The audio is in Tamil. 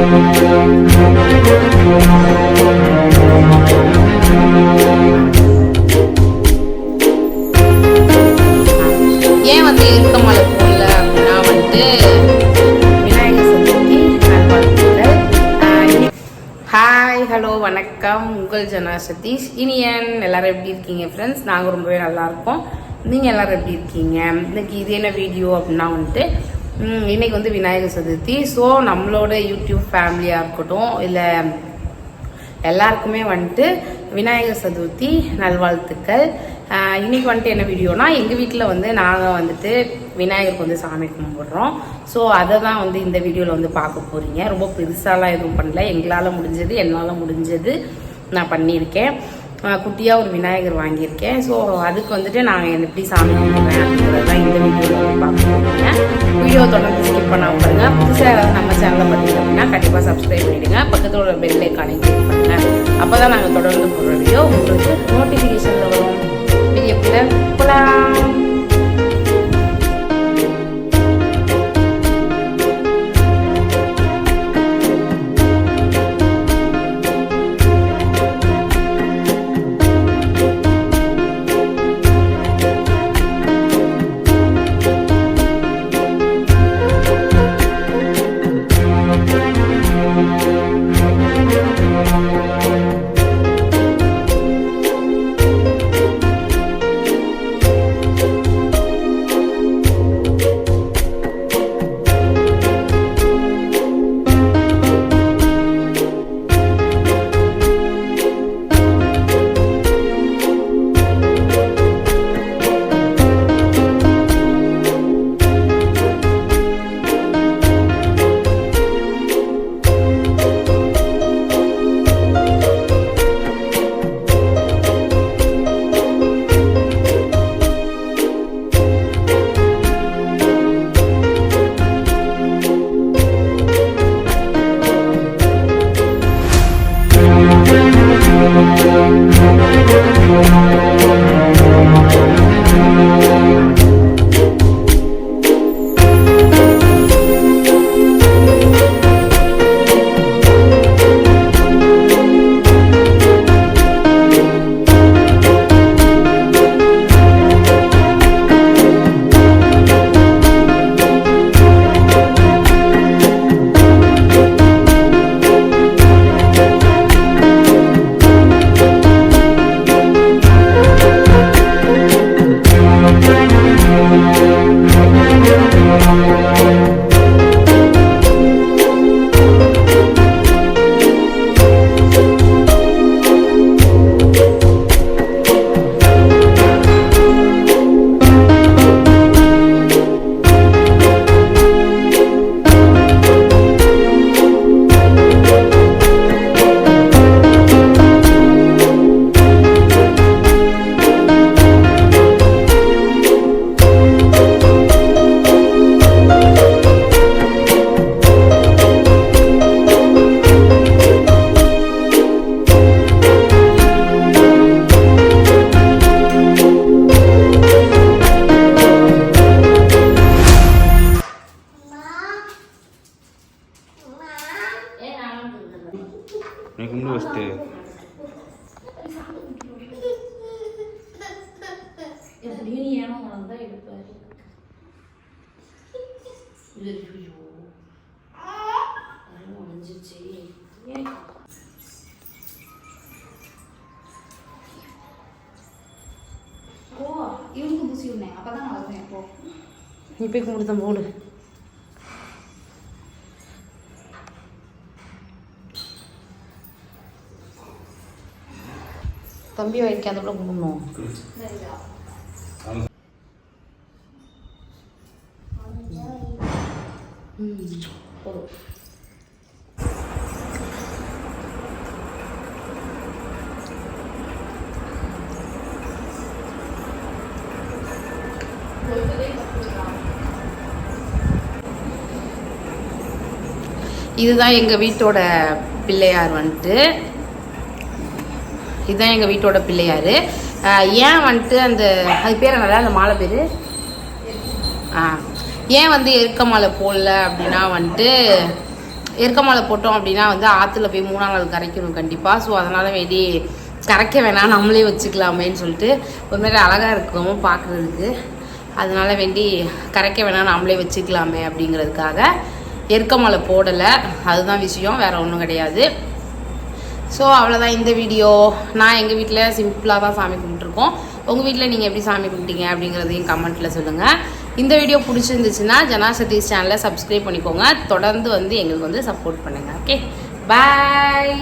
ஏன் வந்து இருக்கமலை போடல அப்படின்னா வந்துட்டு விநாயகர் சதுர்த்தி நல்வாழ்த்துக்கள். ஹாய் ஹலோ வணக்கம், உங்கள் ஜனா சதீஷ். இனியன் எல்லாரும் எப்படி இருக்கீங்க ஃப்ரெண்ட்ஸ்? நாங்கள் ரொம்பவே நல்லா இருக்கோம். நீங்கள் எல்லாரும் எப்படி இருக்கீங்க? இன்னைக்கு இது என்ன வீடியோ அப்படின்னா வந்துட்டு இன்னைக்கு வந்து விநாயகர் சதுர்த்தி. ஸோ நம்மளோட யூடியூப் ஃபேமிலியாக இருக்கட்டும் இல்லை எல்லாருக்குமே வந்துட்டு விநாயகர் சதுர்த்தி நல்வாழ்த்துக்கள். இன்னைக்கு வந்துட்டு என்ன வீடியோனா, எங்கள் வீட்டில் வந்து நாங்கள் வந்துட்டு விநாயகருக்கு வந்து சாமி கும்பிட்றோம். ஸோ அதை தான் வந்து இந்த வீடியோவில் வந்து பார்க்க போகிறீங்க. ரொம்ப பெருசாலாம் எதுவும் பண்ணல, எங்களால் முடிஞ்சது என்னால் முடிஞ்சது நான் பண்ணியிருக்கேன். குட்டியாக ஒரு விநாயகர் வாங்கியிருக்கேன். ஸோ அதுக்கு வந்துட்டு நாங்கள் எப்படி சாமி கும்பிட்றேன் அப்படிங்கிறதான் இந்த வீடியோவில் வந்து பார்க்க போகிறீங்க. வீடியோ தொடர்ந்து ஸ்கிப் பண்ணாமல் பாருங்க. புதுசாக ஏதாவது நம்ம சேனலை பார்த்தீங்க அப்படின்னா கண்டிப்பாக சப்ஸ்கிரைப் பண்ணிவிடுங்க. பக்கத்தில் ஒரு பெல் ஐக்கானையும் கிளிக் பண்ணுங்கள். அப்போ தான் நாங்கள் தொடர்ந்து போடுற வீடியோ உங்களுக்கு நோட்டிஃபிகேஷனில் வரும். வீடியோக்குள்ள போகலாம். நீ போய் கும்பிடுதான் போடு. தம்பி வயிற்று அதை கூட கும்பிடணும். போதும். இதுதான் எங்கள் வீட்டோட பிள்ளையார் வந்துட்டு. இதுதான் எங்கள் வீட்டோட பிள்ளையார். ஏன் வந்துட்டு அந்த அது பேர் என்னடா அந்த மாலை பேர்? ஏன் வந்து எருக்க மாலை போடல அப்படின்னா வந்துட்டு எருக்கமாலை போட்டோம் அப்படின்னா வந்து ஆற்றுல போய் 3 நாள் கரைக்கணும் கண்டிப்பாக. ஸோ அதனால் வேண்டி கரைக்க வேணாம், நம்மளே வச்சுக்கலாமேன்னு சொல்லிட்டு ஒரு மாதிரி அழகாக இருக்கும் பார்க்குறதுக்கு. அதனால வேண்டி கரைக்க வேணாம், நம்மளே வச்சுக்கலாமே அப்படிங்கிறதுக்காக எருக்கமாலை போடலை. அதுதான் விஷயம், வேறு ஒன்றும் கிடையாது. ஸோ அவ்வளோதான் இந்த வீடியோ. நான் எங்கள் வீட்டில் சிம்பிளாக தான் சாமி கும்பிட்டுருக்கோம். உங்கள் வீட்டில் நீங்கள் எப்படி சாமி கும்பிட்டீங்க அப்படிங்கிறதையும் கமெண்ட்டில் சொல்லுங்கள். இந்த வீடியோ பிடிச்சிருந்துச்சுன்னா ஜனா சதீஷ் சேனலை சப்ஸ்கிரைப் பண்ணிக்கோங்க. தொடர்ந்து வந்து எங்களுக்கு வந்து சப்போர்ட் பண்ணுங்கள். ஓகே, பாய்.